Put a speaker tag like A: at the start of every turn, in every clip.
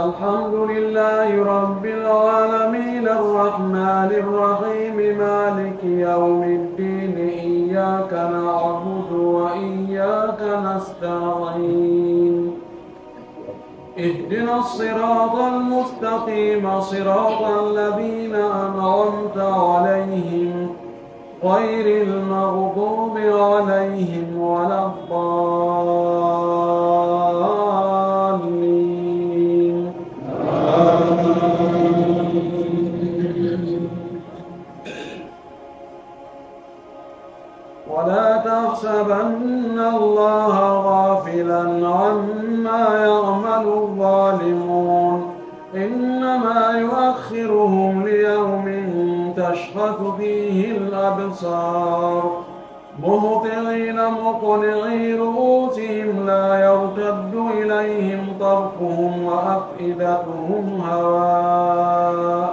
A: الحمد لله رب العالمين الرحمن الرحيم مالك يوم الدين إياك نعبد وإياك نستعين اهدنا الصراط المستقيم صراط الذين أنعمت عليهم غير المغضوب عليهم ولا الضالين. ولا تحسبن الله غافلا عما يعمل الظالمون إنما يؤخرهم ليوم تشخص فيه الأبصار مهطعين مقنعي رؤوسهم لا يرتد إليهم طرفهم وأفئدتهم هواء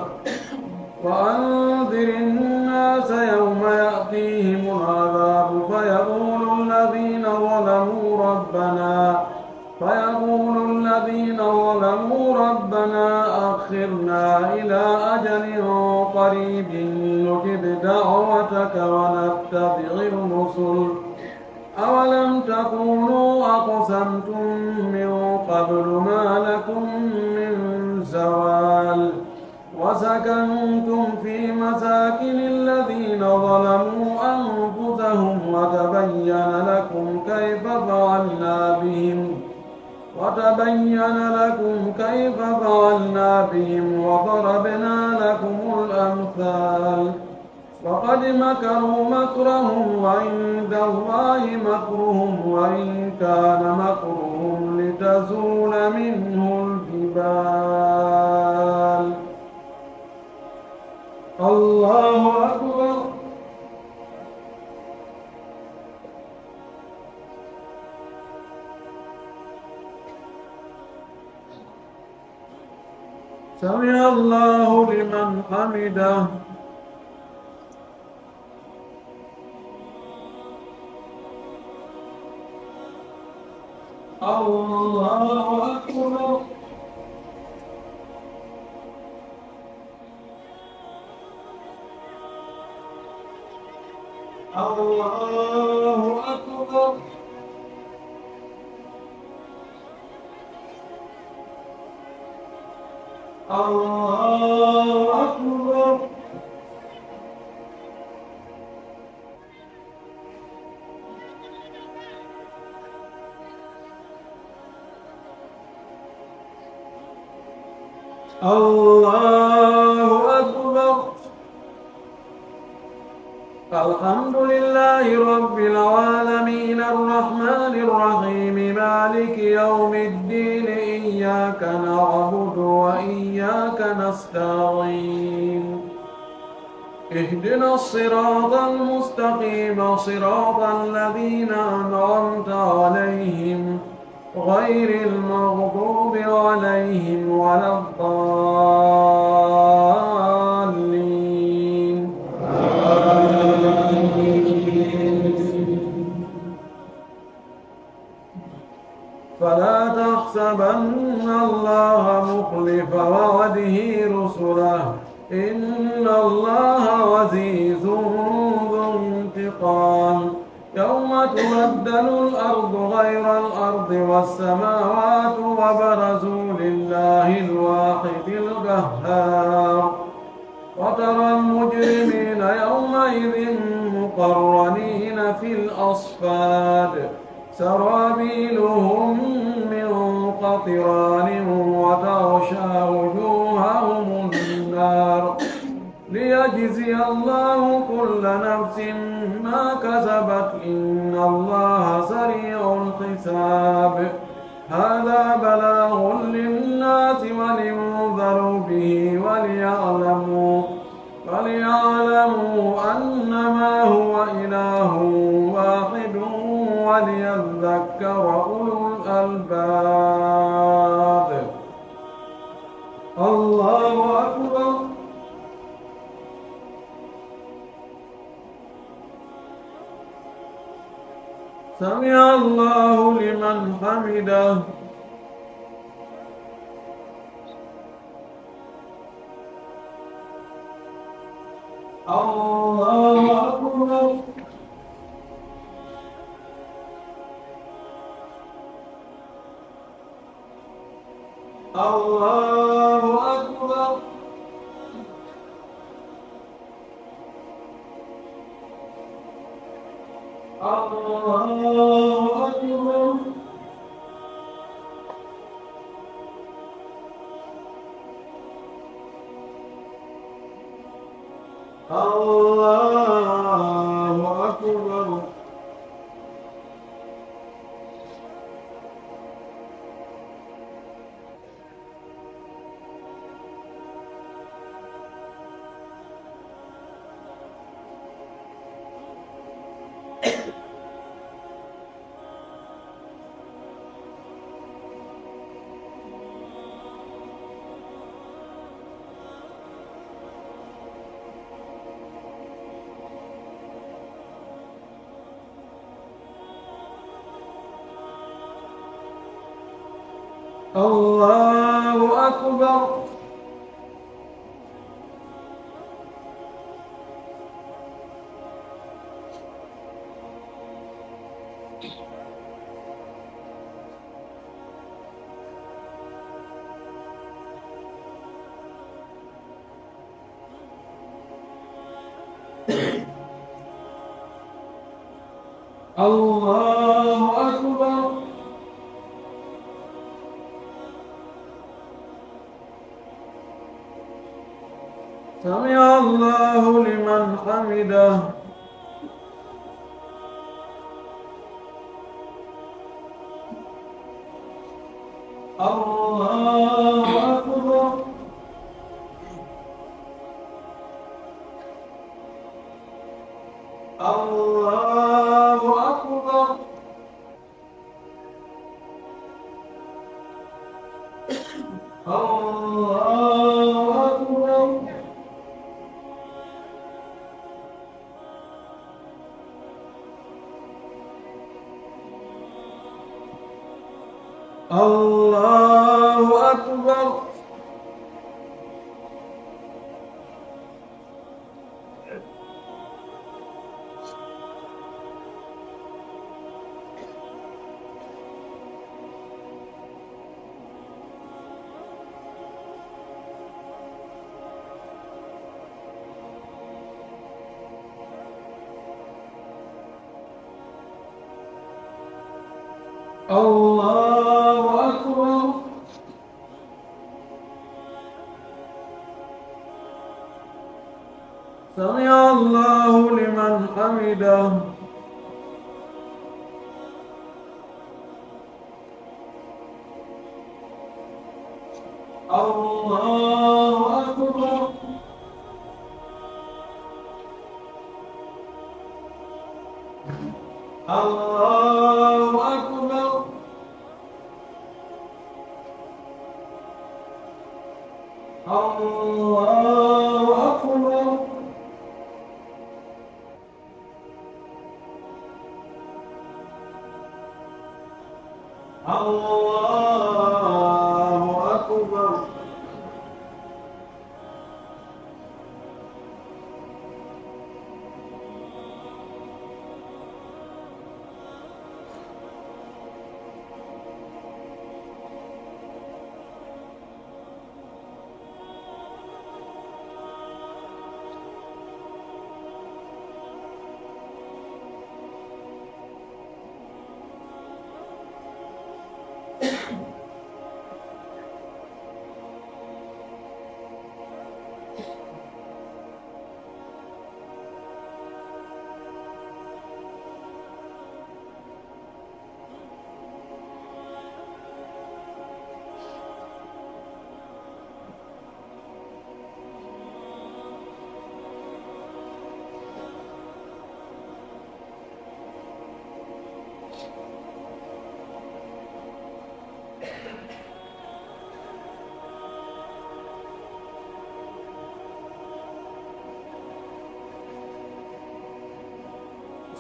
A: وأنذر الناس يوم يأتيهم العذاب فيقول الذين ظلموا ربنا أخرنا إلى أجل قريب نجب دعوتك ونتبع الرسل أولم تكونوا أقسمتم من قبل ما لكم من زوال وسكنتم في مساكن الذين ظلموا أنفسهم وتبين لكم كيف فعلنا بهم وضربنا لكم الأمثال وقد مكروا مكرهم وعند الله مكرهم وإن كان مكرهم لتزول منه الجبال. الله أكبر. سمع الله لمن حمده. الله أكبر. الله أكبر. الله أكبر. الله أكبر. الحمد لله رب العالمين الرحمن الرحيم مالك يوم الدين إياك نعبد وإياك نستعين اهدنا الصراط المستقيم صراط الذين أنعمت عليهم غير المغضوب عليهم ولا الضالين. فلا تحسبن الله مخلف وعده رسله إن الله عزيز ذو انتقام يوم تبدل الأرض غير الأرض والسماوات وبرزوا لله الواحد القهار وترى المجرمين يومئذ مقرنين في الأصفاد سرابيلهم من قطران وتغشى وجوههم النار ليجزي الله كل نفس ما كسبت إن الله سريع الحساب. هذا بلاغ للناس ولينذروا به وليعلموا أنما هو إله واحد وليذكر أولو الألباب. الله أكبر. سمع الله لمن حمده. الله أكبر. الله أكبر. الله أكبر. الله أكبر. الله أكبر. الله أكبر. سمع الله لمن حمده. الله أكبر. الله أكبر. الله أكبر. الله أكبر. الله أكبر. سمع الله لمن حمده. الله أكبر. الله أكبر. الله أكبر. الله أكبر.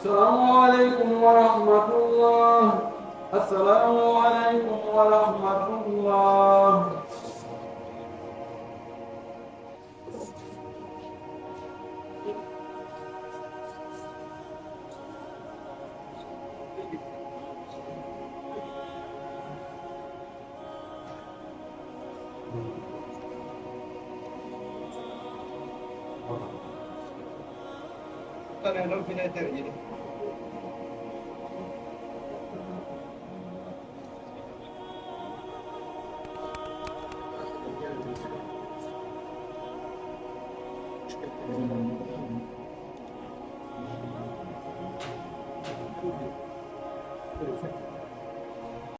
A: السلام عليكم ورحمة الله. السلام عليكم ورحمة الله.
B: طلع لو في لا ترجمة.
A: Thank you.